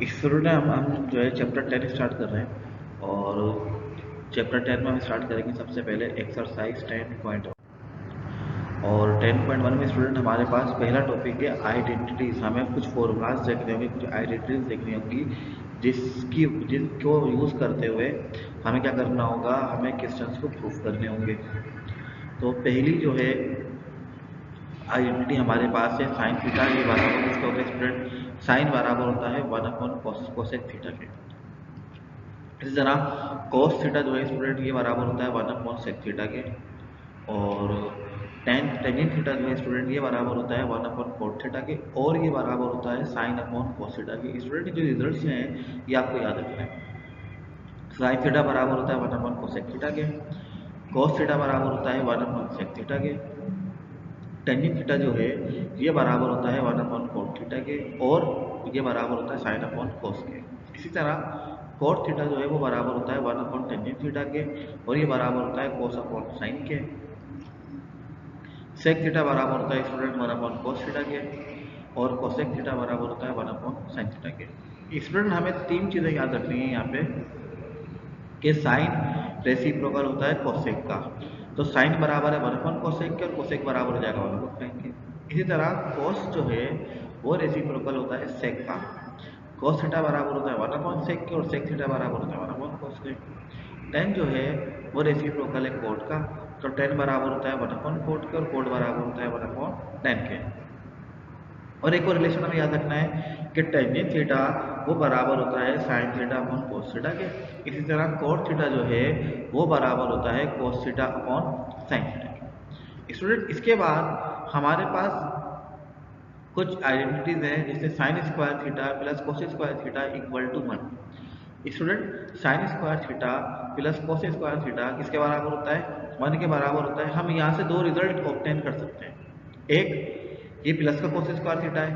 इस शुरू में हम जो है चैप्टर 10 स्टार्ट कर रहे हैं। और चैप्टर 10 में हम स्टार्ट करेंगे सबसे पहले एक्सरसाइज 10.1। और 10.1 में स्टूडेंट हमारे पास पहला टॉपिक है आइडेंटिटीज। हमें कुछ फॉर्मूलाज देखने होंगे, कुछ आइडेंटिटीज देखनी होगी जिसको यूज़ करते हुए हमें क्या करना होगा, हमें क्वेश्चंस को प्रूफ करने होंगे। तो पहली जो है आइडेंटिटी हमारे पास है साइन थीटा, ये बराबर किसका होता है स्टूडेंट, साइन बराबर होता है 1/cos कोसेक थीटा के। इसी तरह cos थीटा जो है स्टूडेंट ये बराबर होता है 1/sec थीटा के। और टेंजेंट थीटा जो है स्टूडेंट ये बराबर होता है 1/cot थीटा के। और ये बराबर होता है sin/cos थीटा के। स्टूडेंट जो रिजल्ट्स हैं ये आपको याद रखना है। साइन थीटा बराबर होता है 1/cosec थीटा के। cos थीटा बराबर होता है 1/sec थीटा के। टेंजेंट थीटा जो है ये बराबर होता है 1/cot थीटा के। और ये बराबर होता है sin/cos के। इसी तरह cot थीटा जो है वो बराबर होता है 1/टेंजेंट थीटा के। और ये बराबर होता है cos/sin के। sec थीटा बराबर होता है स्टूडेंट 1/cos थीटा के। और cosec थीटा बराबर होता है 1/sin थीटा के। स्टूडेंट हमें तीन चीज़ें याद रखनी है यहाँ पे कि साइन रेसिप्रोकल होता है कोसेक का। तो साइन बराबर है 1/कोसेक के और कोसेक बराबर हो जाएगा 1/sin के। इसी तरह कोस जो है वो रेसिप्रोकल होता है सेक का। cos थीटा बराबर होता है 1/sec के और sec थीटा बराबर होता है 1/cos के। tan जो है वो रेसिप्रोकल है कोट का। तो tan बराबर होता है 1/cot के और कोट बराबर होता है 1/tan के। और एक और रिलेशन हमें याद रखना है कि टेंजेंट थीटा वो बराबर होता है sine theta upon cos theta के। इसी तरह कोट थीटा जो है वो बराबर होता है cos theta upon sine theta के। स्टूडेंट इसके बाद हमारे पास कुछ आइडेंटिटीज हैं, जैसे sine square theta plus cos square theta equal to 1। Student sine square theta plus cos square theta किसके बराबर होता है, 1 के बराबर होता है। हम यहाँ से दो रिजल्ट ऑब्टेन कर सकते हैं। एक ये प्लस का कोस स्क्वायर थीटा है,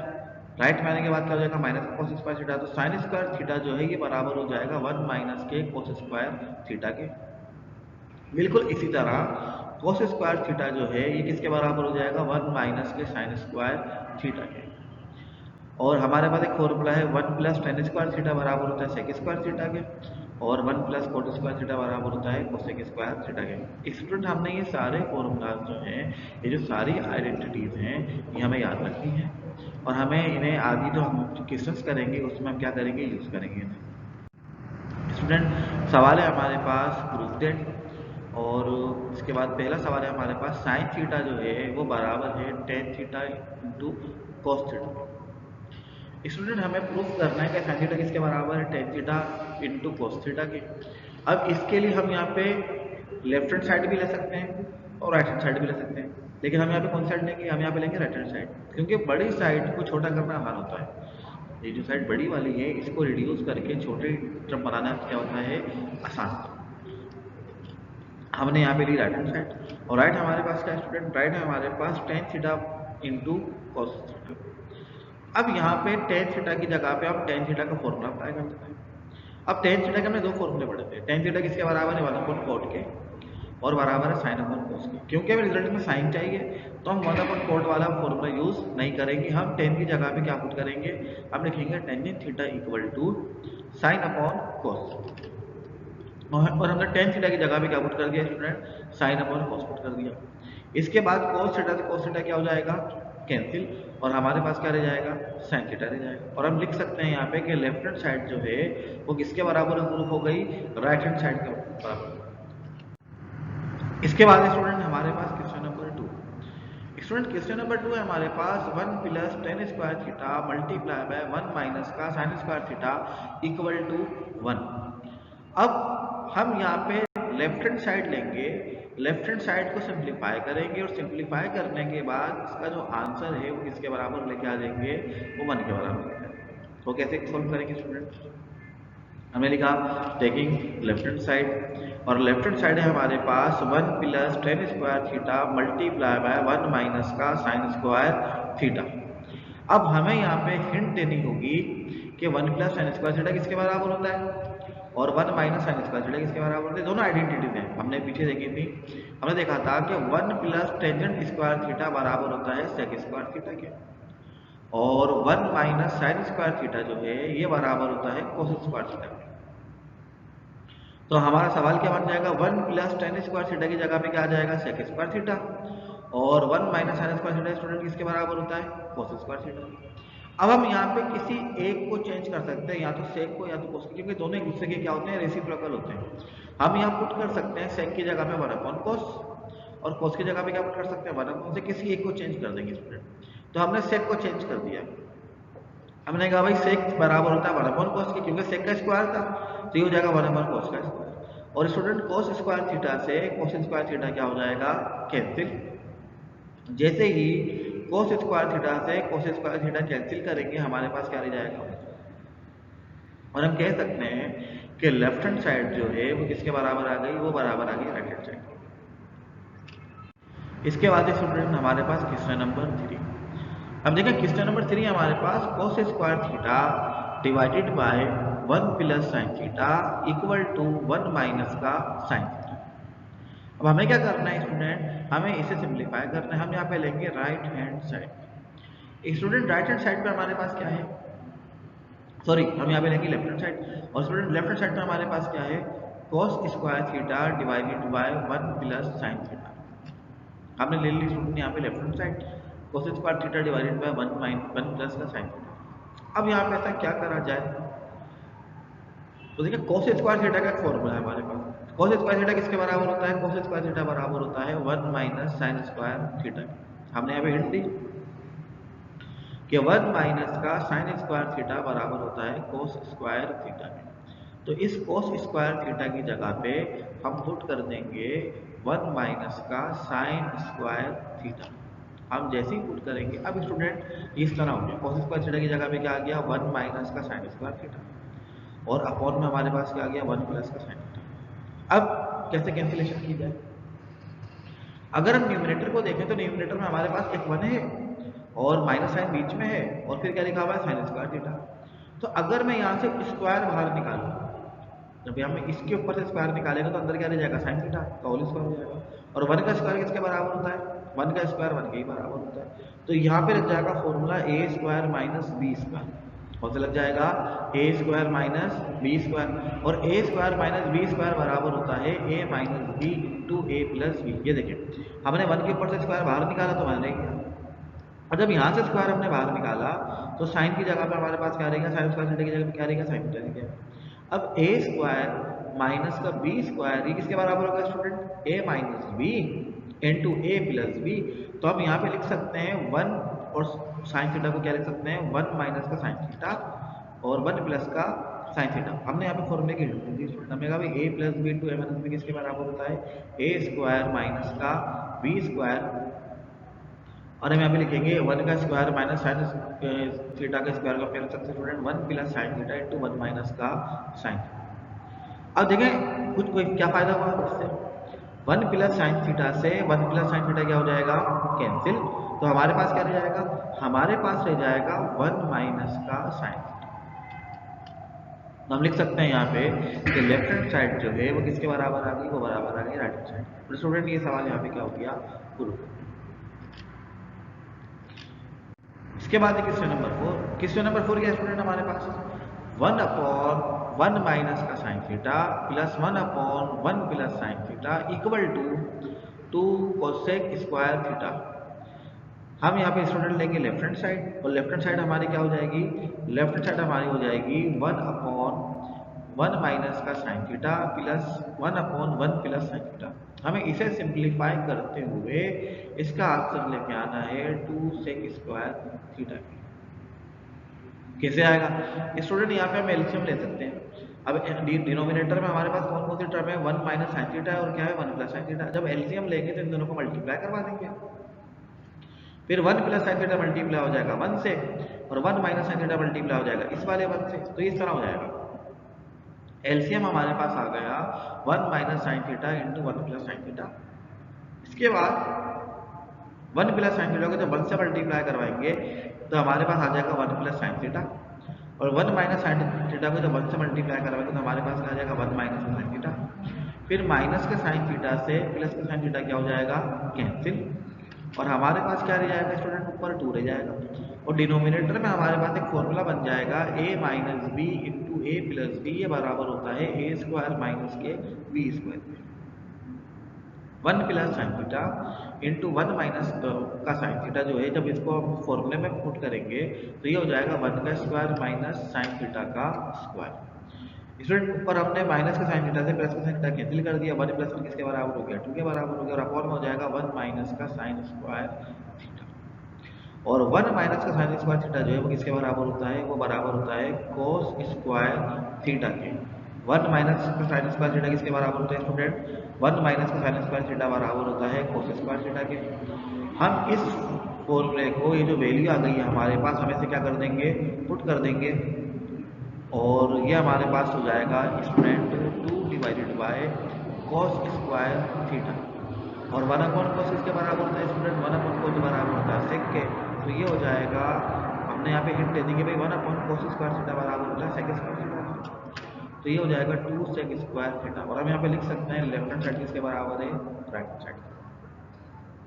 राइट में आने के बाद क्या हो जाएगा माइनस का कोस स्क्वायर थीटा। तो साइन स्क्वायर थीटा जो है ये बराबर हो जाएगा 1 माइनस के कोस स्क्वायर थीटा के। बिल्कुल इसी तरह कोस स्क्वायर थीटा जो है ये किसके बराबर हो जाएगा 1 माइनस के साइन स्क्वायर थीटा के। और हमारे पास एक फॉर्मूला है 1 प्लस टेन स्क्वायर थीटा बराबर होता है सेक स्क्वायर थीटा के। और 1 प्लस कोट स्क्वायर थीटा बराबर होता है कोसेक स्क्वायर थीटा के। स्टूडेंट हमने ये सारे फॉर्मूलाज जो हैं, ये जो सारी आइडेंटिटीज हैं, ये हमें याद रखनी है। और हमें इन्हें आगे जो हम क्वेश्चंस करेंगे उसमें हम क्या करेंगे, यूज करेंगे इन्हें। स्टूडेंट सवाल है हमारे पास प्रूफ दैट। और इसके बाद पहला सवाल है हमारे पास साइन थीटा जो है वो बराबर है ten theta into cos theta. Student हमें प्रूफ करना है कि साइन थीटा किसके बराबर है, ten theta into cos theta के। अब इसके लिए हम यहाँ पे लेफ्ट हैंड साइड भी ले सकते हैं और राइट हैंड साइड भी ले सकते हैं। लेकिन हम यहाँ पे कौन साइड लेंगे, हम यहाँ पे लेंगे राइट हैंड साइड, क्योंकि बड़ी साइड को छोटा करना आसान होता है। ये जो साइड बड़ी वाली है इसको रिड्यूस करके छोटे टर्म बनाना क्या होता है, आसान होता है। हमने यहाँ पे ली राइट हैंड साइड। और राइट हमारे पास क्या है स्टूडेंट, राइट है हमारे पास tan theta into cos theta. अब यहाँ पे टेन थीटा की जगह पे हम टेन थीटा का फॉर्मूला अप्लाई कर देते हैं। अब टेन थीटा के हमने दो फॉर्मूले पढ़े थे। टेन थीटा किसके बराबर है, 1/cot के और बराबर है sin/cos के। क्योंकि हमें रिजल्ट में साइन चाहिए तो हम 1/cot वाला फॉर्मूला यूज नहीं करेंगे। हम टेन की जगह पे क्या पुट करेंगे, हम लिखेंगे tangent theta equal to sin/cos। और हमने टेन थीटा की जगह पे क्या पुट कर दिया स्टूडेंट, sin/cos पुट कर दिया। इसके बाद cos थीटा से cos थीटा क्या हो जाएगा, कैंसिल। और हमारे पास क्या रह जाएगा, sin थीटा रह जाएगा। और हम लिख सकते हैं यहाँ पे कि लेफ्ट हैंड साइड जो है वो किसके बराबर प्रूफ हो गई, राइट हैंड साइड के बराबर। इसके बाद स्टूडेंट हमारे पास question number 2। Student question number 2 है हमारे पास 1 plus tan square theta multiply by 1 minus का sine square theta equal to 1। अब हम यहाँ पे लेफ्ट हैंड साइड लेंगे, लेफ्ट हैंड साइड को सिंप्लीफाई करेंगे और सिंप्लीफाई करने के बाद इसका जो आंसर है वो किसके बराबर लेके आ जाएंगे, वो 1 के बराबर लेके आ जाएंगे। तो कैसे सॉल्व करेंगे स्टूडेंट, हमने लिखा टेकिंग लेफ्ट हैंड साइड। और लेफ्ट हैंड साइड है हमारे पास 1 plus tan square theta multiply by 1 minus का साइन स्क्वायर थीटा। अब हमें यहाँ पे हिंट देनी होगी कि 1 प्लस साइन स्क्वायर थीटा किसके बराबर होता है और 1 माइनस साइन स्क्वायर थीटा किसके बराबर होता है। दोनों आइडेंटिटीज हैं, हमने पीछे देखी थी। हमने देखा था कि 1 प्लस टेंजेंट स्क्वायर थीटा बराबर होता है सेक स्क्वायर थीटा के। और 1 माइनस साइन स्क्वायर थीटा जो है ये बराबर होता है कोस स्क्वायर थीटा के। तो हमारा सवाल क्या बन जाएगा, 1 प्लस टेन स्क्वायर थीटा की जगह पे क्या आ जाएगा, सेक स्क्वायर थीटा। और 1 minus sign square theta student किसके बराबर होता है, कोस स्क्वायर थीटा। अब हम यहाँ पे किसी एक को चेंज कर सकते हैं, या तो सेक को या तो कोस, क्योंकि दोनों एक दूसरे के क्या होते हैं, रेसिप्रोकल होते हैं। हम यहाँ पुट कर सकते हैं सेक की जगह पे 1 अपॉन कोस, और कोस की जगह पे क्या पुट कर सकते हैं 1 अपॉन से, किसी एक को चेंज कर देंगे स्टूडेंट। तो हमने सेक को चेंज कर दिया, हमने कहा भाई सेक बराबर होता है 1 अपॉन कोस के, क्योंकि सेक का स्क्वायर था तो ये हो जाएगा 1 अपॉन कोस का स्क्वायर। और स्टूडेंट कोस स्क्वायर थीटा से कोस स्क्वायर थीटा क्या हो जाएगा, कैंसिल। जैसे ही कोस स्क्वायर थीटा से कोस स्क्वायर थीटा कैंसिल करेंगे हमारे पास क्या रह जाएगा, और हम कह सकते हैं कि लेफ्ट हैंड साइड जो है वो किसके बराबर आ गई, वो बराबर आ गई राइट हैंड साइड। इसके बाद स्टूडेंट हमारे पास क्वेश्चन नंबर 3। अब देखें क्वेश्चन नंबर 3 हमारे पास cos square theta divided by 1 plus sine theta equal to 1 minus का साइन थीटा। अब हमें क्या करना है स्टूडेंट, हमें इसे सिंप्लीफाई करना है। हम यहाँ पे लेंगे right hand side. Student right hand side पे हमारे पास क्या है, सॉरी हम यहाँ पे लेंगे लेफ्ट हैंड साइड। और स्टूडेंट लेफ्ट हैंड साइड पे हमारे पास क्या है, कोस square theta divided by 1 plus sine theta. हमने ले ली स्टूडेंट यहाँ पे left hand side, cos square theta divided by 1 plus का साइन थीटा। अब यहाँ पे ऐसा क्या करा जाए, तो देखिए कोस स्क्वायर थीटा का एक फॉर्मूला है हमारे पास। कोस स्क्वायर थीटा किसके बराबर होता है, कोस स्क्वायर थीटा बराबर होता है 1 माइनस साइन स्क्वायर थीटा। हमने यहाँ पे हिंट दी कि 1 माइनस का साइन स्क्वायर थीटा बराबर होता है कोस स्क्वायर थीटा में। तो इस कोस स्क्वायर थीटा की जगह पे हम पुट कर देंगे 1 माइनस का साइन स्क्वायर थीटा। हम जैसे ही पुट करेंगे, अब स्टूडेंट इस तरह हो गया, कोस स्क्वायर थीटा की जगह पे क्या आ गया, 1 माइनस का साइन स्क्वायर थीटा, और अपॉन में हमारे पास क्या आ गया 1 प्लस का साइन थीटा। अब कैसे कैंसिलेशन की जाए, अगर हम न्यूमरेटर को देखें तो न्यूमरेटर में हमारे पास एक 1 है और माइनस साइन बीच में है, और फिर क्या लिखा हुआ है साइन स्क्वायर थीटा। तो अगर मैं यहाँ से स्क्वायर बाहर निकालूँ, जब हम इसके ऊपर से स्क्वायर निकालेंगे तो अंदर क्या रह जाएगा, साइन थीटा का होल स्क्वायर हो जाएगा। और 1 का स्क्वायर किसके बराबर होता है, 1 का स्क्वायर 1 के ही बराबर होता है। तो यहाँ पे लग जाएगा फॉर्मूला ए स्क्वायर माइनस बी स्क्वायर, कौन सा लग जाएगा, ए स्क्वायर माइनस बी स्क्वायर। और A square minus B square बराबर होता है A minus B into A plus B. ये देखिए हमने 1 के ऊपर से स्क्वायर बाहर निकाला तो मैंने किया, और जब यहाँ से स्क्वायर हमने बाहर निकाला तो साइन की जगह पे हमारे पास क्या रहेगा, साइन स्क्वायर थीटा की जगह पे क्या रहेगा, साइन थीटा रहेगा। अब ए स्क्वायर माइनस का बी स्क्वायर ये किसके बराबर होगा student, A minus B into A plus B. तो हम यहाँ पे लिख सकते हैं 1 और साइन थीटा को क्या लिख सकते हैं, 1 माइनस का साइन थीटा और 1 प्लस का साइन थीटा। हमने यहाँ पे फॉर्मूले की हेल्प दी स्टूडेंट, हमने कहा भाई ए plus B into A minus B किसके बराबर होता है, ए स्क्वायर माइनस का बी स्क्वायर, और हम यहाँ पे लिखेंगे 1 का स्क्वायर माइनस साइन थीटा का स्क्वायर का फिर सकते student 1 plus sine theta into 1 minus का साइन। अब देखें कुछ कोई क्या फायदा हुआ इससे, 1 प्लस साइन थीटा से 1 प्लस साइन थीटा क्या हो जाएगा, कैंसिल। तो हमारे पास क्या रह जाएगा, हमारे पास रह जाएगा 1 माइनस का साइन थीटा। तो हम लिख सकते हैं यहाँ पे कि लेफ्ट हैंड साइड जो है वो किसके बराबर आ गई, वो बराबर आ गई राइट हैंड साइड। तो स्टूडेंट ये सवाल यहाँ पे क्या हो गया, पूरा। इसके बाद क्वेश्चन नंबर 4। क्वेश्चन नंबर 4 क्या स्टूडेंट हमारे पास, 1 अपॉन 1 माइनस का sine theta plus 1 upon 1 plus sine theta equal to 2 cosec square theta. हम यहाँ पे स्टूडेंट लेंगे लेफ्ट हैंड साइड, और लेफ्ट हैंड साइड हमारी क्या हो जाएगी, लेफ्ट हैंड साइड हमारी हो जाएगी 1 अपॉन 1 माइनस का sine theta plus 1 upon 1 plus sine theta. हमें इसे सिंप्लीफाई करते हुए इसका आंसर लेके आना है 2 सेक स्क्वायर थीटा। कैसे आएगा स्टूडेंट, यहाँ पे हम एलसीएम ले सकते हैं। अब डिनोमिनेटर में हमारे पास कौन कौन सी टर्म है, 1 माइनस साइन थीटा है और क्या है 1 प्लस साइन थीटा। जब एलसीएम लेंगे तो इन दोनों को मल्टीप्लाई करवा देंगे, फिर 1 प्लस साइन थीटा मल्टीप्लाई हो जाएगा 1 से, और 1 माइनस साइन थीटा मल्टीप्लाई हो जाएगा इस वाले 1 से। तो इस तरह हो जाएगा, एलसीएम हमारे पास आ गया 1 minus sine theta into 1 plus sine theta. इसके बाद 1 प्लस साइन थीटा को जब 1 से मल्टीप्लाई करवाएंगे तो हमारे पास आ जाएगा 1 प्लस साइन थीटा, और 1 माइनस साइन थीटा को जब 1 से मल्टीप्लाई करवाएंगे तो हमारे पास आ जाएगा 1 माइनस साइन थीटा। फिर माइनस के साइन थीटा से प्लस का साइन थीटा क्या हो जाएगा, कैंसिल, और हमारे पास क्या रह जाएगा स्टूडेंट, ऊपर 2 रह जाएगा। और डिनोमिनेटर में हमारे पास एक फॉर्मूला बन जाएगा a minus B into A plus B, ये बराबर होता है ए स्क्वायर माइनस के B square. 1 plus sine theta into 1 minus का साइन थीटा जो है, जब इसको हम फॉर्मूले में पुट करेंगे तो ये हो जाएगा 1 का स्क्वायर माइनस साइन थीटा का स्क्वायर। स्टूडेंट ऊपर हमने माइनस का साइन थीटा से प्लस का साइन थीटा कैंसिल कर दिया, 1 प्लस 1 किसके बराबर हो गया, 2 के बराबर हो गया, और अपॉन में हो जाएगा 1 माइनस का साइन स्क्वायर थीटा। और 1 माइनस का साइन स्क्वायर थीटा जो है वो किसके बराबर होता है, वो बराबर होता है कोस स्क्वायर थीटा के। 1 माइनस का साइन स्क्वायर थीटा किसके बराबर होता है स्टूडेंट, 1 माइनस का साइन स्क्वायर थीटा बराबर होता है कोस स्क्वायर थीटा के। हम इस फॉर्मूले को, ये जो वैल्यू आ गई है हमारे पास, हम इसे क्या कर देंगे, पुट कर देंगे, और ये हमारे पास हो जाएगा student 2 divided by cos square theta. और 1 अपॉन कॉस किसके बराबर होता है स्टूडेंट, 1 अपॉन कॉस बराबर होता है सेक के। तो ये हो जाएगा, हमने यहाँ पे हिंट दे देंगे भाई 1 अपॉन कॉस स्क्वायर थीटा बराबर होता है सेक स्क्वायर थीटा। तो ये हो जाएगा 2 सेक स्क्वायर थीटा। और हम यहाँ पे लिख सकते हैं लेफ्ट हैंड साइड किसके बराबर है, राइट हैंड साइड।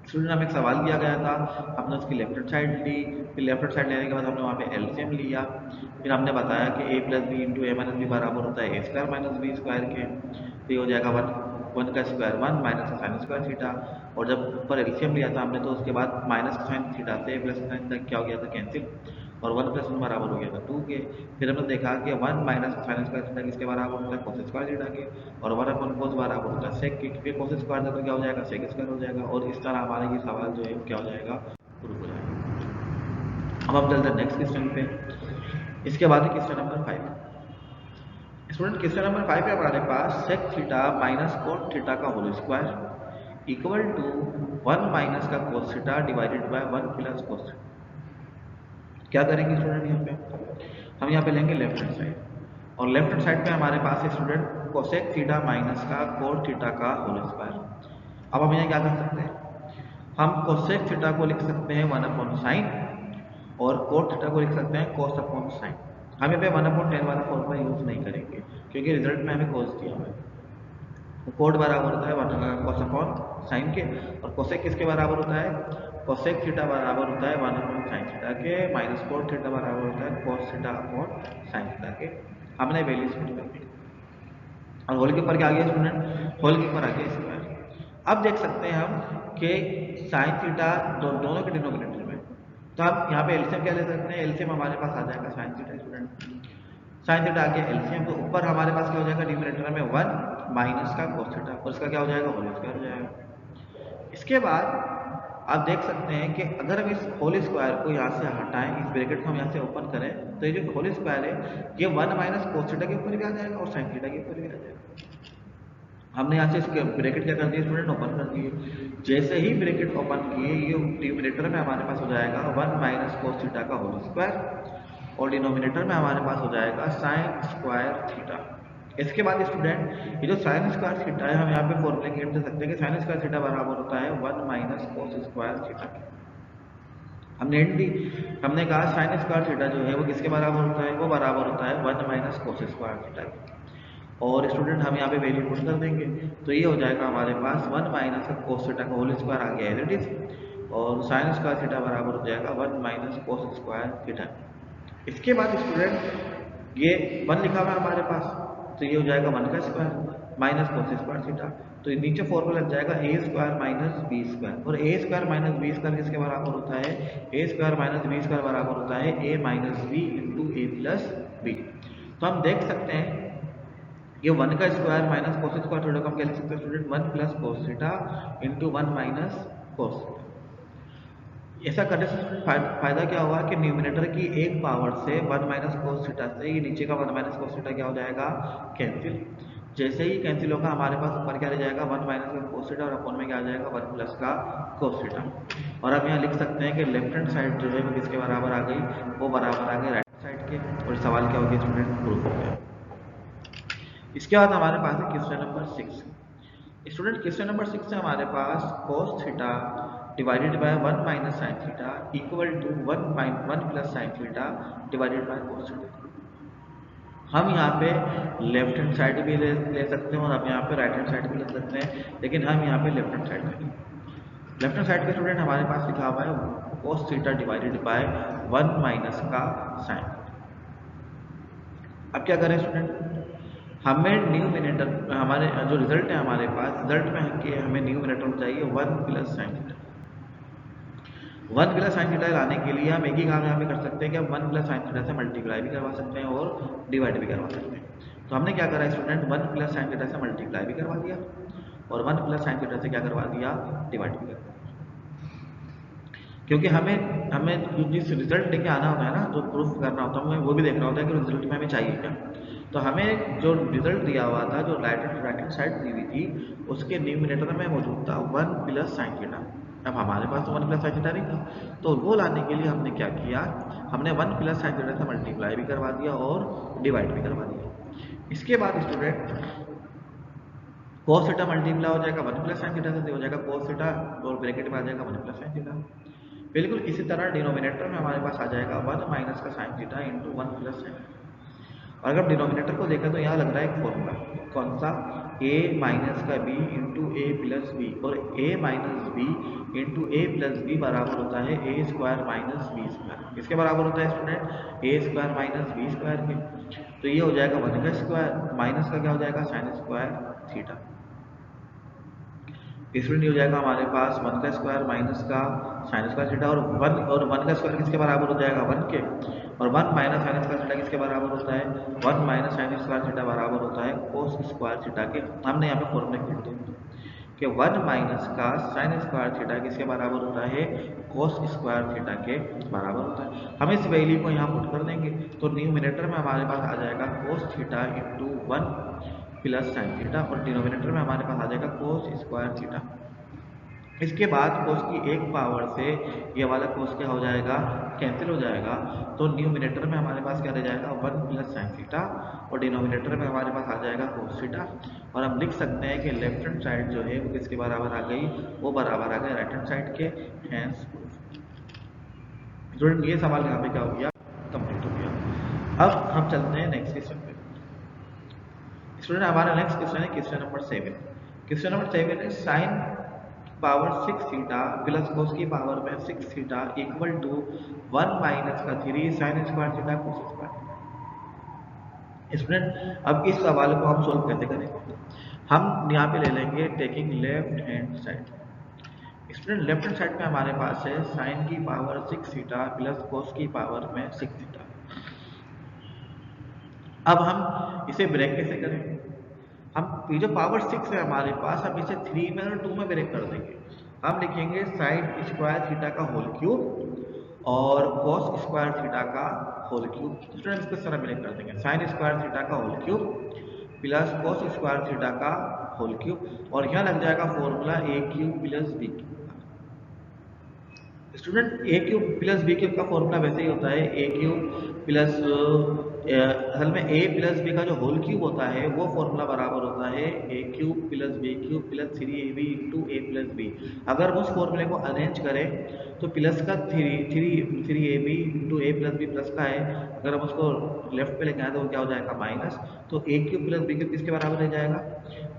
स्टूडेंट हमें एक सवाल दिया गया था, हमने उसकी लेफ्ट हैंड साइड ली, फिर लेफ्ट हैंड साइड लेने के बाद हमने वहाँ पे एलसीएम लिया, फिर हमने बताया कि a plus B into A minus B बराबर होता है A square minus B square के। तो ये हो जाएगा 1 का स्क्वायर 1 माइनस का साइन स्क्वायर थीटा। और जब ऊपर एलसीएम लिया था हमने, तो उसके बाद माइनस का साइन थीटा से प्लस का साइन क्या हो गया था, कैंसिल, और 1 प्लस 1 बराबर हो गया था 2 के। फिर हमने देखा कि 1 माइनस का साइन स्क्वायर थीटा किसके बराबर होता है, कोस स्क्वायर थीटा के, और 1 अपॉन कोस बराबर होता है सेक के, क्योंकि कोस स्क्वायर था तो क्या हो जाएगा, सेक स्क्वायर हो जाएगा। और इस तरह हमारा ये सवाल जो है क्या हो जाएगा, प्रूव हो जाएगा। अब हम चलते हैं नेक्स्ट क्वेश्चन पे। इसके बाद है question number 5। Student question number 5 पे हमारे पास sec theta minus cot theta का whole square equal to 1 minus का cos theta divided by 1 plus cos theta. क्या करेंगे स्टूडेंट, यहाँ पे हम यहाँ पे लेंगे लेफ्ट हैंड साइड, और लेफ्ट हैंड साइड पे हमारे पास है स्टूडेंट कोसेक थीटा माइनस का कोट थीटा का होल स्क्वायर। अब हम यहाँ क्या कर सकते हैं, हम कोसेक थीटा को लिख सकते हैं 1 अपॉन साइन, और कोट थीटा को लिख सकते हैं कोस अपॉन साइन। हम यहाँ पे 1 अपॉन टेन वाला फॉर्मूला यूज नहीं करेंगे, क्योंकि रिजल्ट में हमें कोस दिया हुआ है। कोट बराबर होता है 1 कोस अपॉन साइन के, और कोसेक किसके बराबर होता है, कोसेक थीटा बराबर होता है 1 अपॉन साइन थीटा के, माइनस कोट थीटा बराबर होता है cos theta upon sine theta के। हमने वैल्यूज पुट कर दी, और होल के ऊपर क्या आ गया स्टूडेंट, होल के ऊपर आ गया स्क्वायर। अब देख सकते हैं हम कि साइन थीटा दोनों के डिनोमिनेटर में, तो हम यहाँ पे एलसीएम क्या ले सकते हैं, एलसीएम हमारे पास आ जाएगा sine theta student, sine theta आ गया एलसीएम, तो ऊपर हमारे पास क्या हो जाएगा, डिनोमिनेटर में 1 माइनस का कोस थीटा, और इसका क्या हो जाएगा, होल स्क्वायर हो जाएगा। इसके बाद आप देख सकते हैं कि अगर हम इस होल स्क्वायर को यहाँ से हटाएं, इस ब्रैकेट को हम यहाँ से ओपन करें, तो ये जो होल स्क्वायर है ये 1 माइनस कोस थीटा के ऊपर भी आ जाएगा और साइन थीटा के ऊपर भी आ जाएगा। हमने यहाँ से इसके ब्रैकेट क्या कर दिए स्टूडेंट, ओपन कर दिए। जैसे ही ब्रैकेट ओपन किए, ये डिनोमिनेटर में हमारे पास हो जाएगा 1 माइनस कोस थीटा का होल स्क्वायर, और डिनोमिनेटर में हमारे पास हो जाएगा साइन स्क्वायर थीटा। इसके बाद स्टूडेंट ये जो साइन स्क्वायर थीटा है, हम यहाँ पे फॉर्मूले की हेल्प दे सकते हैं कि साइन स्क्वायर थीटा बराबर होता है 1 माइनस कोस स्क्वायर थीटा। हमने हिंट दी, हमने कहा साइन स्क्वायर थीटा जो है वो किसके बराबर होता है, वो बराबर होता है 1 माइनस कोस स्क्वायर थीटा के। और स्टूडेंट हम यहाँ पे वैल्यू पुट कर देंगे, तो ये हो जाएगा हमारे पास 1 माइनस कोस थीटा का होल स्क्वायर आ गया एज इट इज, और साइन स्क्वायर थीटा बराबर हो जाएगा 1 माइनस कोस स्क्वायर थीटा। इसके बाद स्टूडेंट ये 1 लिखा हुआ है हमारे पास, तो ये हो जाएगा 1 का square minus cos square theta. तो नीचे फॉर्मूला लग जाएगा ए स्क्वायर माइनस बी स्क्वायर, और A square minus B square किसके बराबर होता है, A square minus B square बराबर होता है A minus B into A plus B. तो हम देख सकते हैं ये 1 का square minus cos square theta को हम क्या लिख सकते हैं student, 1 plus cos theta into 1 minus cos. ऐसा करने से फायदा क्या हुआ कि न्यूमिनेटर की एक पावर से 1 माइनस कोस थीटा से ये नीचे का 1 माइनस कोस थीटा क्या हो जाएगा, कैंसिल। जैसे ही कैंसिल होगा हमारे पास ऊपर क्या रह जाएगा, 1 माइनस का कोस थीटा, और अपॉन में क्या आ जाएगा 1 प्लस का कोस थीटा। और अब यहाँ लिख सकते हैं कि लेफ्ट हैंड साइड जो है वो किसके बराबर आ गई, वो बराबर आ गई राइट साइड के, और सवाल क्या हो गया स्टूडेंट, प्रूफ हो गया। इसके बाद हमारे पास है question number 6। Student question number 6 है हमारे पास cos theta divided by 1 minus sine theta equal to 1 plus sine theta divided by cos theta. हम यहाँ पे लेफ्ट हैंड साइड भी ले सकते हैं, और आप यहाँ पे राइट हैंड साइड भी ले सकते हैं, लेकिन हम यहाँ पे लेफ्ट हैंड साइड लेंगे। लेफ्ट हैंड साइड के स्टूडेंट हमारे पास लिखा हुआ है cos theta divided by 1 minus का साइन। अब क्या करें स्टूडेंट, हमें न्यूमिनेटर, हमारे जो रिजल्ट है हमारे पास, रिजल्ट में है कि हमें न्यूमिनेटर चाहिए 1 plus sine theta. 1 plus sine theta लाने के लिए हम एक ही काम यहाँ पे कर सकते हैं कि हम 1 प्लस साइन थीटा से मल्टीप्लाई भी करवा सकते हैं और डिवाइड भी करवा सकते हैं। तो हमने क्या करा स्टूडेंट, 1 प्लस साइन थीटा से मल्टीप्लाई भी करवा दिया और 1 प्लस साइन थीटा से क्या करवा दिया, डिवाइड भी करवा दिया। क्योंकि हमें हमें जिस रिजल्ट लेके आना होता है ना, जो प्रूफ करना होता है, हमें वो भी देखना होता है कि रिजल्ट में हमें चाहिए क्या। तो हमें जो रिजल्ट दिया हुआ था, जो राइट हैंड साइड दी हुई थी, उसके न्यूमिनेटर में मौजूद था 1 प्लस साइन थीटा। अब हमारे पास तो 1 प्लस साइन थीटा नहीं था, तो वो लाने के लिए हमने क्या किया, हमने 1 प्लस साइन थीटा से मल्टीप्लाई भी करवा दिया और डिवाइड भी करवा दिया। इसके बाद स्टूडेंट cos थीटा मल्टीप्लाई हो जाएगा 1 प्लस साइन थीटा से, हो जाएगा cos थीटा और ब्रैकेट में आ जाएगा 1 प्लस साइन थीटा। बिल्कुल इसी तरह डिनोमिनेटर में हमारे पास आ जाएगा 1 माइनस का sine theta into 1 plus sign. और अगर डिनोमिनेटर को देखें तो यहाँ लग रहा है एक फॉर्मूला, कौन सा, a माइनस का b into A plus B, और a minus B into A plus B बराबर होता है A square minus B square. किसके बराबर होता है student, A square minus B square के। तो ये हो जाएगा 1 का स्क्वायर, माइनस का क्या हो जाएगा, साइन स्क्वायर थीटा। इसमें हो जाएगा हमारे पास 1 का स्क्वायर माइनस का साइन स्क्वायर थीटा, और 1 का स्क्वायर किसके बराबर हो जाएगा, 1 के, और 1 माइनस साइन स्क्वायर थीटा किसके बराबर होता है, 1 माइनस साइन स्क्वायर थीटा बराबर होता है कोस स्क्वायर थीटा के। हमने यहाँ पे फॉर्मूले लिख दिए कि 1 माइनस का साइन स्क्वायर थीटा किसके बराबर होता है, कोस स्क्वायर थीटा के बराबर होता है। हम इस वैल्यू को यहाँ पुट कर देंगे, तो न्यूमिनेटर में हमारे पास आ जाएगा cos theta into 1 plus sine theta, और डिनोमिनेटर में हमारे पास आ जाएगा कोस स्क्वायर थीटा। इसके बाद कोस की एक पावर से ये वाला कोस क्या हो जाएगा, कैंसिल हो जाएगा, तो न्यूमिनेटर में हमारे पास क्या रह जाएगा 1 प्लस साइन थीटा, और डिनोमिनेटर में हमारे पास आ जाएगा कोस थीटा। और हम लिख सकते हैं कि लेफ्ट हैंड साइड जो है वो किसके बराबर आ गई, वो बराबर आ गई राइट हैंड साइड के। हैंस स्टूडेंट ये सवाल यहाँ पे क्या हो गया, कंप्लीट हो गया। अब हम चलते हैं नेक्स्ट क्वेश्चन पे। स्टूडेंट हमारा नेक्स्ट क्वेश्चन है क्वेश्चन नंबर 7। क्वेश्चन नंबर 7 है साइन पावर 6 थीटा प्लस कोस की पावर में 6 थीटा इक्वल टू 1 माइनस का 3 sign square theta cos square. Student अब इस सवाल को हम सोल्व कैसे करेंगे, हम यहाँ पे ले लेंगे taking left hand side. Student left hand side में हमारे पास है साइन की पावर 6 थीटा प्लस कोस की पावर में 6 थीटा। अब हम इसे ब्रेक कैसे करेंगे, हम ये जो पावर 6 है हमारे पास, हम इसे 3 में और 2 में ब्रेक कर देंगे। हम लिखेंगे साइन स्क्वायर थीटा का होल क्यूब और कॉस स्क्वायर थीटा का होल क्यूब। स्टूडेंट इसको इस तरह ब्रेक कर देंगे, साइन स्क्वायर थीटा का whole cube plus cos square theta का होल क्यूब, और यहाँ लग जाएगा formula A cube plus B cube. Student A cube plus B cube का फॉर्मूला वैसे ही होता है, ए क्यूब प्लस असल में a प्लस बी का जो होल क्यूब होता है वो फॉर्मूला बराबर होता है A cube plus B cube plus 3ab into A plus B. अगर उस फॉर्मूले को अरेंज करें तो प्लस का 3ab into A plus B plus का है, अगर हम उसको लेफ्ट पे लेके आए तो वो क्या हो जाएगा माइनस, तो ए क्यूब प्लस बी क्यूब किसके बराबर रह जाएगा,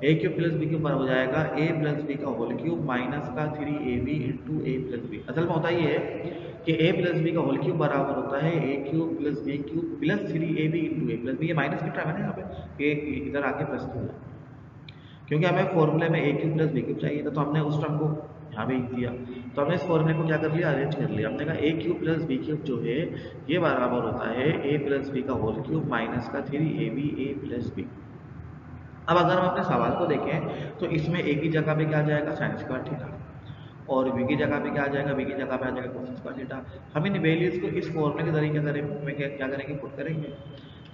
ए क्यूब प्लस बी क्यूब हो जाएगा ए प्लस बी का होल क्यूब माइनस का 3ab into A plus B. असल में होता ही है कि a प्लस बी का होल क्यूब बराबर होता है A cube plus B cube plus 3ab into A plus B. ये माइनस की टर्म है ना यहाँ पे, इधर आके प्लस की हो जाए, क्योंकि हमें फॉर्मूले में ए क्यूब प्लस बी क्यूब चाहिए था, तो हमने उस टर्म को यहाँ पे दिया, तो हमने इस फॉर्मूले को क्या कर लिया, अरेंज कर लिया। हमने कहा ए क्यूब प्लस बी क्यूब जो है ये बराबर होता है ए प्लस बी का होल क्यूब माइनस का 3ab ए प्लस बी। अब अगर हम अपने सवाल को देखें तो इसमें ए की जगह पे क्या आ जाएगा साइन स्क्वायर थीटा, और बी की जगह पे क्या आ जाएगा, बी की जगह पे आ जाएगा कोस स्क्वायर थीटा। हम इन वैल्यूज को इस फॉर्मूले के जरिए क्या करेंगे, पुट करेंगे।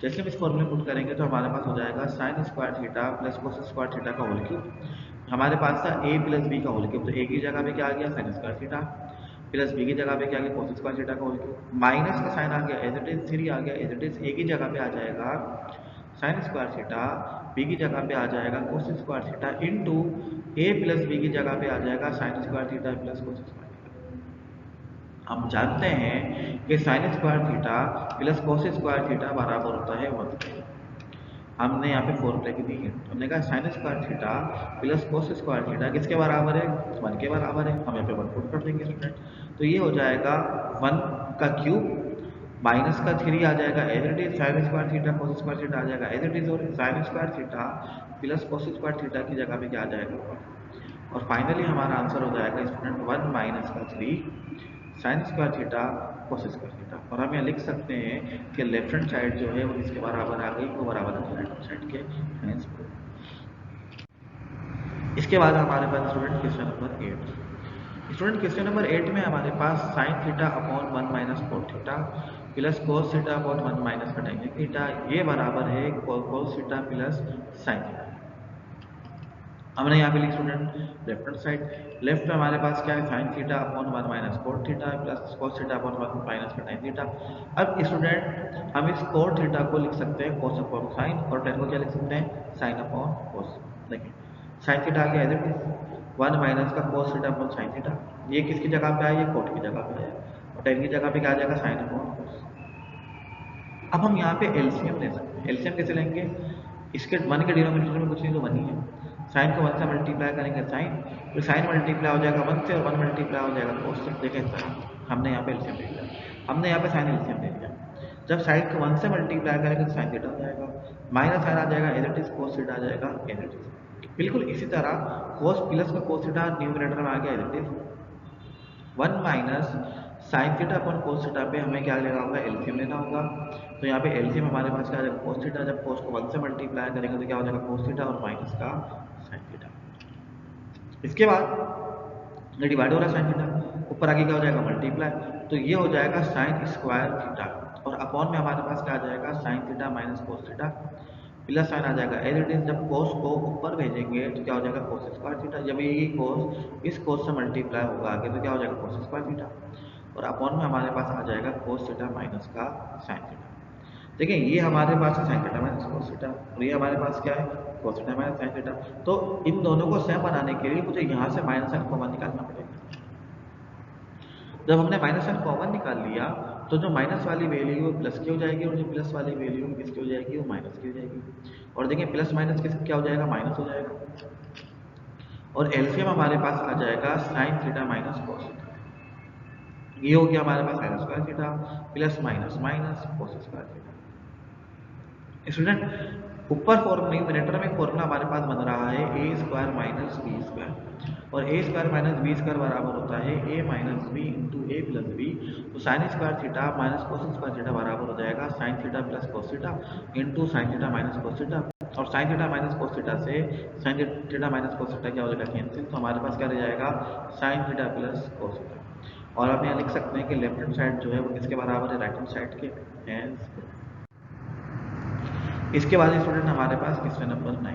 जैसे हम इस फॉर्मूले पुट करेंगे तो हमारे पास हो जाएगा sine square theta plus cos square theta का होल क्यूब। हमारे पास था ए प्लस बी का होल क्यूब, तो ए की जगह पे क्या आ गया sine square theta, plus B की जगह पे क्या आ गया कोस स्क्वायर थीटा का होल क्यूब, माइनस का साइन आ गया एज इट इज 3 आ गया एज इट इज, ए की जगह पे आ जाएगा साइन स्क्वायर थीटा, बी की जगह पे आ जाएगा कोस square theta into A plus B की जगह पे आ जाएगा sine square theta plus cos square theta. हम जानते हैं कि sign square theta plus cos square theta बराबर होता है 1। हमने यहाँ पे फॉर्मूला की दी है, हमने कहा sign square theta plus cos square theta किसके बराबर है, 1 के बराबर है। हम यहाँ पे 1 पुट कर देंगे स्टूडेंट, तो ये हो जाएगा 1 का क्यूब माइनस का 3 आ जाएगा as it is, sine square theta cos square theta आ जाएगा एज इट इज, और sine square theta plus cos square theta की जगह पे क्या आ जाएगा। और फाइनली हमारा आंसर हो जाएगा स्टूडेंट 1 माइनस का 3 sign square theta cos square theta. और हम यहाँ लिख सकते हैं कि लेफ्ट हैंड साइड जो है वो किसके बराबर आ गई, वो बराबर है राइट हैंड साइड के। हेंस इसके बाद हमारे पास student question number 8। Student question number 8 में हमारे पास sine theta upon 1 minus cot theta plus cos theta upon 1 minus का टेन थीटा ये बराबर है cos theta plus sine theta. हमने यहाँ पे लिख student left hand side, left में हमारे पास क्या है sine theta upon 1 minus cot theta plus cos theta upon 1 minus का टेन थीटा। अब स्टूडेंट हम इस कोट थीटा को लिख सकते हैं कोस अपॉन साइन और टेन को क्या लिख सकते हैं साइन अपॉन कोस। देखिए साइन थीटा आ गया एज इट इज 1 माइनस का cos theta upon sine theta, ये किसकी जगह पे आया, ये कोट की जगह पे आया, और टेन की जगह पे क्या आ जाएगा साइन अपॉन कोस। अब हम यहाँ पे एलसीएम ले सकते हैं, एलसीएम कैसे लेंगे, इसके 1 के डिनोमिनेटर में कुछ नहीं तो 1 ही है, साइन को 1 से मल्टीप्लाई करेंगे साइन, तो साइन मल्टीप्लाई हो जाएगा 1 से और 1 मल्टीप्लाई हो जाएगा कोस से। देखें हमने यहाँ पे एलसीएम ले लिया, हमने यहाँ पे साइन एलसीएम ले लिया। जब साइन को 1 से मल्टीप्लाई करेंगे तो साइन थीटा हो जाएगा, माइनस साइन आ जाएगा as it is, cos theta आ जाएगा एज इट इज। बिल्कुल इसी तरह कोस प्लस का कोस थीटा न्यूमरेटर में आ गया as it is 1 minus sine theta upon cos theta पे हमें क्या लेना होगा, एलसीएम लेना होगा। तो यहाँ पे एलसीएम हमारे पास क्या आ जाएगा कोस थीटा, जब कोस को 1 से मल्टीप्लाई करेंगे तो क्या हो जाएगा कोस थीटा और माइनस का साइन थीटा। इसके बाद डिवाइड हो रहा है साइन थीटा, ऊपर आगे क्या हो जाएगा मल्टीप्लाई, तो ये हो जाएगा साइन स्क्वायर थीटा, और अपॉन में हमारे पास क्या आ जाएगा sine theta minus cos theta plus sine आ जाएगा एज इट इज, जब कोस को ऊपर भेजेंगे तो क्या हो जाएगा कोस स्क्वायर थीटा, जब ये कोस इस कोस से मल्टीप्लाई होगा आगे तो क्या हो जाएगा कोस स्क्वायर थीटा, और अपॉन में हमारे पास आ जाएगा कोस थीटा माइनस का साइन थीटा। देखिए ये हमारे पास है sine theta minus cos theta और ये हमारे पास क्या है cos theta minus sine theta. तो इन दोनों को सेम बनाने के लिए मुझे यहाँ से माइनस साइन कॉमन निकालना पड़ेगा। जब हमने माइनस साइन कॉमन निकाल लिया तो जो माइनस वाली वैल्यू वो प्लस की हो जाएगी और जो प्लस वाली वैल्यू किसकी हो जाएगी, वो माइनस की हो जाएगी। और देखिए प्लस माइनस किस क्या हो जाएगा, माइनस हो जाएगा। और एलसीएम हमारे पास आ जाएगा sine theta minus cos theta, ये हो गया हमारे पास sine square theta plus minus minus cos square theta. Student ऊपर न्यूमरेटर में फॉर्मूला हमारे पास बन रहा है A square minus B square, और A square minus B square बराबर होता है A minus B into A plus B. तो sine square theta minus cos square theta बराबर हो जाएगा sine theta plus cos theta into sine theta minus cos theta, और sine theta minus cos theta से sine theta minus cos theta क्या हो जाएगा cancel, तो हमारे पास क्या रह जाएगा sine theta plus cos theta. और हम यहाँ लिख सकते हैं कि लेफ्ट हैंड साइड जो है वो किसके बराबर है, राइट हैंड साइड के। इसके बाद स्टूडेंट हमारे पास क्वेश्चन नंबर 9,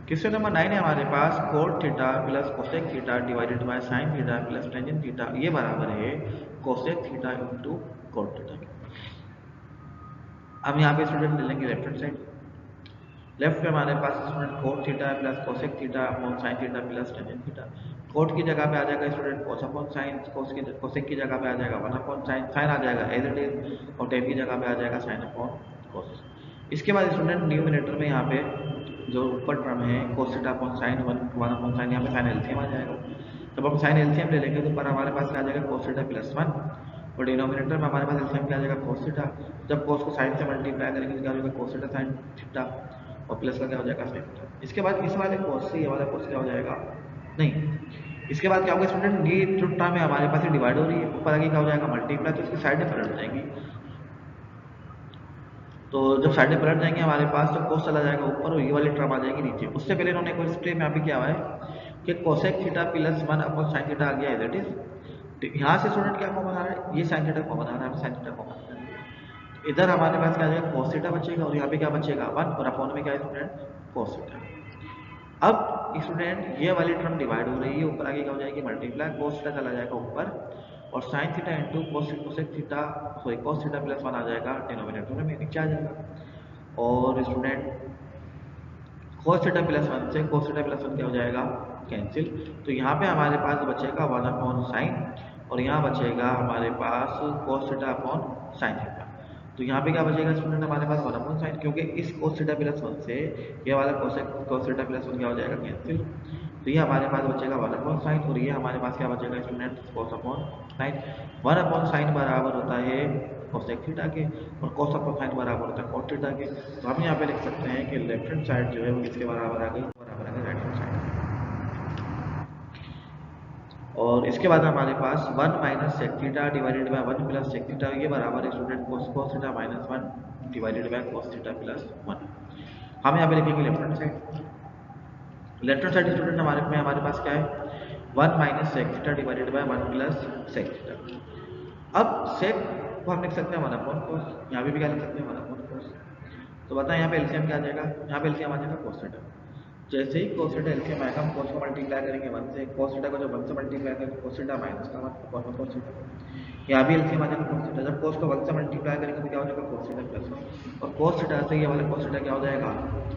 क्वेश्चन नंबर 9 है हमारे पास cot theta plus cosec theta divided by sine theta plus tangent theta ये बराबर है cosec theta into cot theta. हम यहाँ पे स्टूडेंट ले लेंगे लेफ्ट हैंड साइड, लेफ्ट में हमारे पास student cot theta plus cosec theta upon sine theta plus tangent theta. Cot की जगह पे आ जाएगा student cos upon sine, cosec की जगह पे आ जाएगा 1 अपॉन साइन, साइन आ जाएगा एज इट इज, और टेन की जगह पे आ जाएगा साइन अपॉन कोस। इसके बाद स्टूडेंट न्यूमरेटर में यहाँ पे जो ऊपर टर्म है cos theta upon sign 1 upon sign, यहाँ पे साइन एलसीएम आ जाएगा। जब हम साइन एलसीएम ले लेंगे तो ऊपर हमारे पास क्या आ जाएगा कोस थीटा प्लस 1, और डिनोमिनेटर में हमारे पास एलसीएम क्या आ जाएगा कोस थीटा। जब कोस को साइन से मल्टीप्लाई करेंगे तो क्या हो जाएगा कोस थीटा साइन थीटा, और प्लस का क्या हो जाएगा साइन थीटा। इसके बाद इस वाले कोस से ये वाला कोस क्या हो जाएगा, नहीं इसके बाद क्या होगा स्टूडेंट, ये जो टर्म है हमारे पास डिवाइड हो रही है, ऊपर आगे क्या हो जाएगा मल्टीप्लाई, तो इसकी साइडें पलट जाएंगी। तो जब साइडें पलट जाएंगे हमारे पास तो कोस चला जाएगा ऊपर और ये वाली टर्म आ जाएगी नीचे। उससे पहले इन्होंने कोई स्प्रे में यहाँ पे क्या हुआ है कि cosec theta plus 1 upon sine theta आ गया एज इट इज। यहाँ से स्टूडेंट क्या कॉमन आ रहा है, ये साइन थीटा कॉमन आ रहा है, साइन थीटा कॉमन। इधर हमारे पास क्या आ जाएगा कोस थीटा बचेगा और यहाँ पे क्या बचेगा 1, और अपॉन में क्या है स्टूडेंट कोस थीटा। अब स्टूडेंट ये वाली टर्म डिवाइड हो रही है, ऊपर आगे क्या हो जाएगी मल्टीप्लाई, कोस थीटा चला जाएगा ऊपर और sine theta into cosec theta sorry कोस थीटा प्लस 1 आ जाएगा डिनोमिनेटर में नीचे आ जाएगा। और स्टूडेंट कोस थीटा प्लस 1 से कोस थीटा प्लस 1 क्या हो जाएगा कैंसिल, तो यहाँ पे हमारे पास बचेगा 1 अपॉन साइन और यहाँ बचेगा हमारे पास cos theta upon sine theta. तो यहाँ पे क्या बचेगा स्टूडेंट हमारे पास 1 अपॉन साइन, क्योंकि इस कोस थीटा प्लस 1 से ये वाला कोस थीटा प्लस 1 क्या हो जाएगा कैंसिल। तो ये हमारे पास बचेगा 1 अपॉन साइन, और ये हमारे पास क्या बचेगा student cos upon sine. 1 upon sign बराबर होता है कोसेक थीटा के, और कॉस अपॉन साइन बराबर होता है कॉट थीटा के। तो हम यहाँ पे लिख सकते हैं कि लेफ्ट हैंड साइड जो है वो किसके बराबर आ गई, बराबर आ गई राइट हैंड साइड। और इसके बाद हमारे पास 1 minus sec theta divided by 1 plus sec theta, ये बराबर है student cos theta minus 1 divided by cos theta plus 1। हम यहाँ पे लिखेंगे left hand side. Left hand side student हमारे पास क्या है 1 minus sec theta divided by 1 plus sec theta. अब सेक को हम लिख सकते हैं 1 अपॉन कॉस, यहाँ पे भी क्या लिख सकते हैं 1 अपॉन कॉस। तो बताएं यहाँ पे एलसीएम क्या आ जाएगा, यहाँ पे एलसीएम आ जाएगा cos थीटा। जैसे ही cos थीटा एलसीएम आएगा हम cos को मल्टीप्लाई करेंगे 1 से, cos थीटा को जब 1 से मल्टीप्लाई करेंगे cos थीटा माइनस का 1 अपॉन में cos थीटा। यहाँ भी एलसीएम आ जाएगा cos थीटा, जब cos को 1 से मल्टीप्लाई करेंगे तो क्या हो जाएगा cos थीटा प्लस 1, और cos थीटा से ये वाला cos थीटा क्या हो जाएगा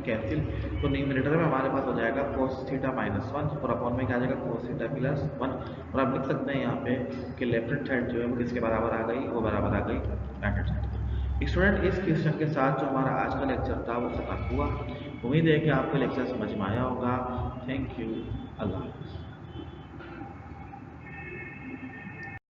कैंसिल। तो न्यूमरेटर में हमारे पास हो जाएगा cos थीटा माइनस 1, और अपॉन में क्या आ जाएगा cos थीटा प्लस 1। और आप लिख सकते हैं यहाँ पे कि लेफ्ट हैंड साइड जो है वो किसके बराबर आ गई, वो बराबर आ गई राइट हैंड साइड। स्टूडेंट इस क्वेश्चन के साथ जो हमारा आज का लेक्चर था वो खत्म हुआ। उम्मीद है कि आपको लेक्चर समझ में आया होगा। थैंक यू, अल्लाह हाफ़िज़।